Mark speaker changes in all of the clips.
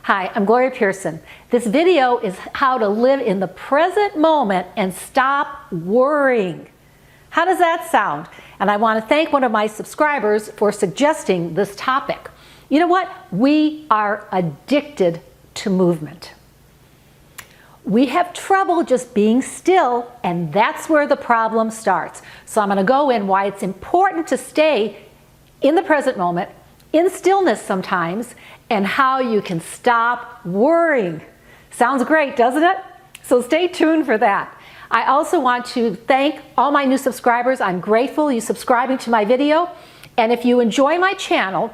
Speaker 1: Hi, I'm Gloria Pierson. This video is how to live in the present moment and stop worrying. How does that sound? And I want to thank one of my subscribers for suggesting this topic. You know what? We are addicted to movement. We have trouble just being still, and that's where the problem starts. So I'm going to go in why it's important to stay in the present moment, in stillness sometimes, and how you can stop worrying. Sounds great, doesn't it? So stay tuned for that. I also want to thank all my new subscribers. I'm grateful you subscribing to my video. And if you enjoy my channel,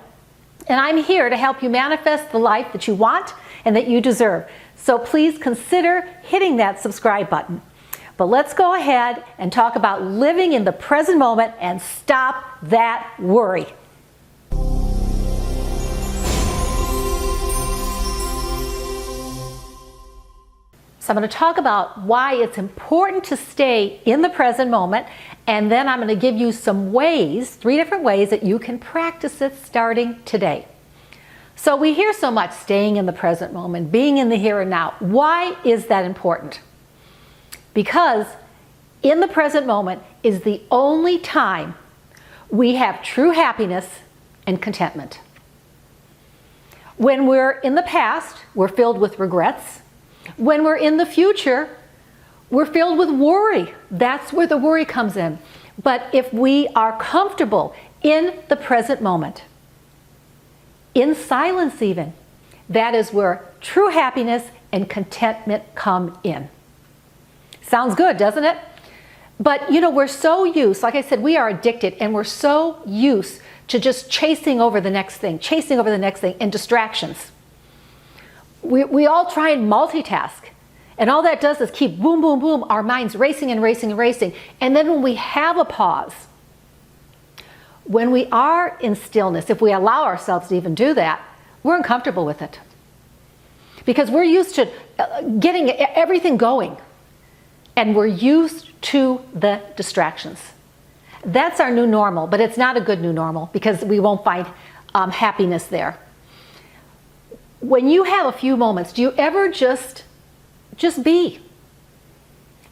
Speaker 1: and I'm here to help you manifest the life that you want and that you deserve. So please consider hitting that subscribe button. But let's go ahead and talk about living in the present moment and stop that worry. So I'm going to talk about why it's important to stay in the present moment, and then I'm going to give you some ways, 3 different ways that you can practice it starting today. So we hear so much staying in the present moment, being in the here and now. Why is that important? Because in the present moment is the only time we have true happiness and contentment. When we're in the past, we're filled with regrets. When we're in the future, we're filled with worry. That's where the worry comes in. But if we are comfortable in the present moment, in silence even, that is where true happiness and contentment come in. Sounds good, doesn't it? But you know, we're so used, like I said, we are addicted, and we're so used to just chasing over the next thing, and distractions. We all try and multitask, and all that does is keep boom, boom, boom, our minds racing and racing and racing. And then when we have a pause, when we are in stillness, if we allow ourselves to even do that, we're uncomfortable with it. Because we're used to getting everything going, and we're used to the distractions. That's our new normal, but it's not a good new normal because we won't find happiness there. When you have a few moments, do you ever just be?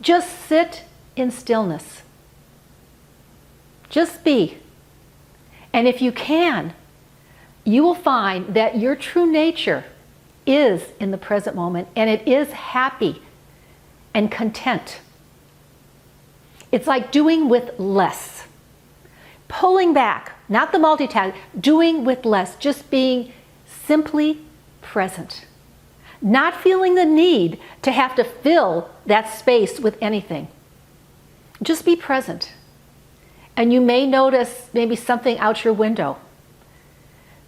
Speaker 1: Just sit in stillness. Just be. And if you can, you will find that your true nature is in the present moment, and it is happy and content. It's like doing with less. Pulling back, not the multitask, doing with less, just being simply present. Not feeling the need to have to fill that space with anything. Just be present. And you may notice maybe something out your window.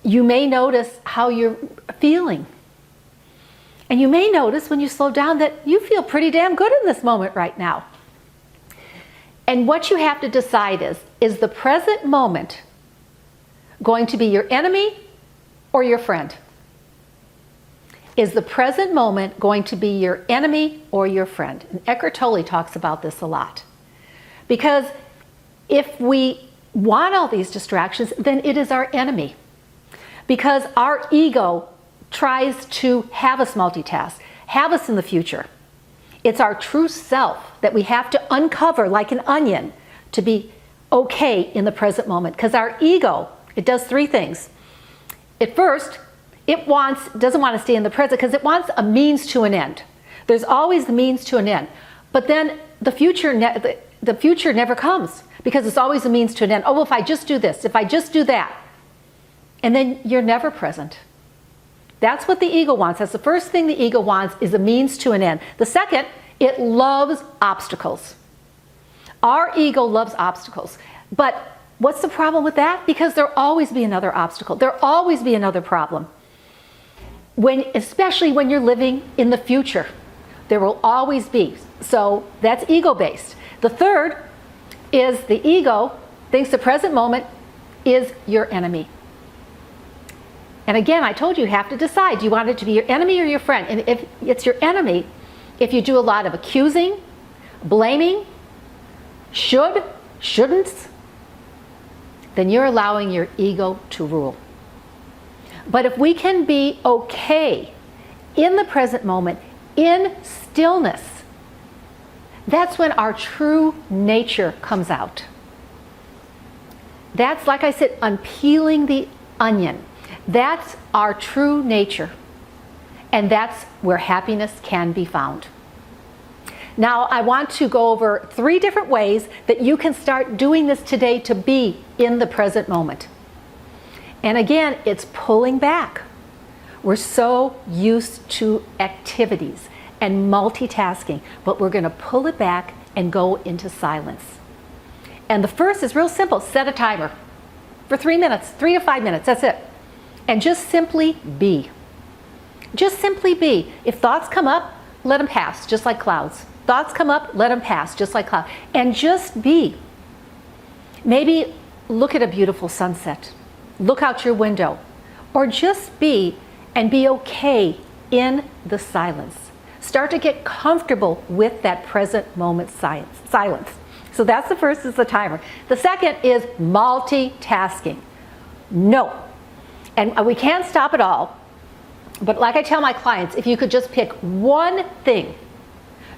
Speaker 1: You may notice how you're feeling. And you may notice when you slow down that you feel pretty damn good in this moment right now. And what you have to decide is the present moment going to be your enemy or your friend? Is the present moment going to be your enemy or your friend? And Eckhart Tolle talks about this a lot. Because if we want all these distractions, then it is our enemy. Because our ego tries to have us multitask, have us in the future. It's our true self that we have to uncover like an onion to be okay in the present moment. Because our ego, it does 3 things. At first, it doesn't want to stay in the present because it wants a means to an end. There's always the means to an end. But then the future never comes because it's always a means to an end. Oh, well, if I just do this, if I just do that. And then you're never present. That's what the ego wants. That's the first thing the ego wants, is a means to an end. The second, it loves obstacles. Our ego loves obstacles. But what's the problem with that? Because there'll always be another obstacle. There'll always be another problem. Especially when you're living in the future, there will always be. So that's ego-based. The third is the ego thinks the present moment is your enemy. And again, I told you have to decide. Do you want it to be your enemy or your friend? And if it's your enemy, if you do a lot of accusing, blaming, shouldn'ts, then you're allowing your ego to rule. But if we can be okay in the present moment, in stillness, that's when our true nature comes out. That's, like I said, unpeeling the onion. That's our true nature. And that's where happiness can be found. Now, I want to go over 3 different ways that you can start doing this today to be in the present moment. And again, it's pulling back. We're so used to activities and multitasking, but we're going to pull it back and go into silence. And the first is real simple. Set a timer for 3 minutes, 3 to 5 minutes, that's it. And just simply be. Just simply be. If thoughts come up, let them pass, just like clouds. Thoughts come up, let them pass, just like clouds. And just be. Maybe look at a beautiful sunset. Look out your window. Or just be and be okay in the silence. Start to get comfortable with that present moment silence. So that's the first, is the timer. The second is multitasking. No. And we can't stop it all. But like I tell my clients, if you could just pick one thing,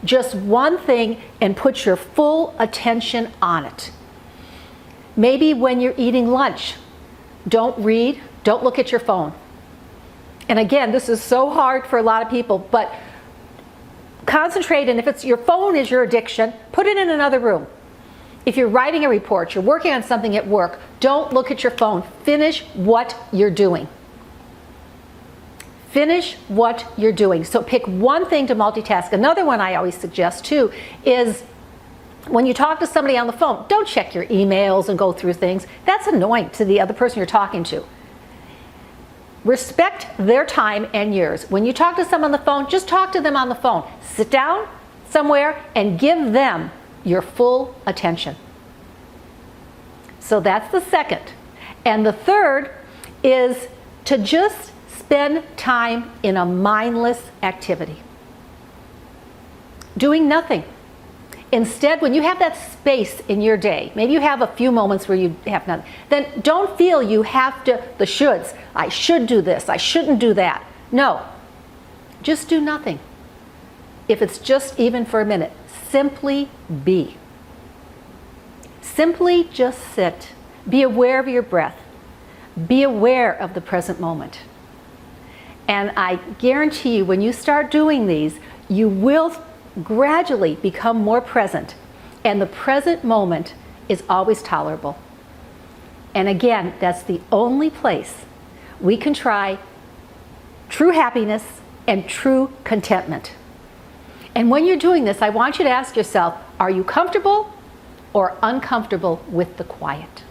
Speaker 1: just one thing, and put your full attention on it. Maybe when you're eating lunch, don't read, don't look at your phone. And again, this is so hard for a lot of people, but concentrate, and if it's your phone is your addiction, put it in another room. If you're writing a report, you're working on something at work, don't look at your phone. Finish what you're doing. Finish what you're doing. So pick one thing to multitask. Another one I always suggest too is when you talk to somebody on the phone, don't check your emails and go through things. That's annoying to the other person you're talking to. Respect their time and yours. When you talk to someone on the phone, just talk to them on the phone. Sit down somewhere and give them your full attention. So that's the second. And the third is to just spend time in a mindless activity. Doing nothing. Instead, when you have that space in your day, maybe you have a few moments where you have nothing, then don't feel you have to, the shoulds. I should do this, I shouldn't do that. No, just do nothing. If it's just even for a minute, simply be. Simply just sit. Be aware of your breath. Be aware of the present moment. And I guarantee you, when you start doing these, you will gradually become more present. And the present moment is always tolerable. And again, that's the only place we can try true happiness and true contentment. And when you're doing this, I want you to ask yourself, are you comfortable or uncomfortable with the quiet?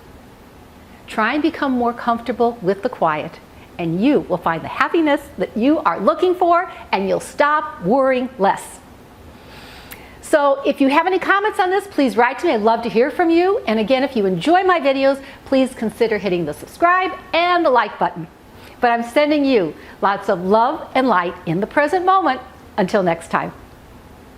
Speaker 1: Try and become more comfortable with the quiet, and you will find the happiness that you are looking for, and you'll stop worrying less. So if you have any comments on this, please write to me. I'd love to hear from you. And again, if you enjoy my videos, please consider hitting the subscribe and the like button. But I'm sending you lots of love and light in the present moment. Until next time.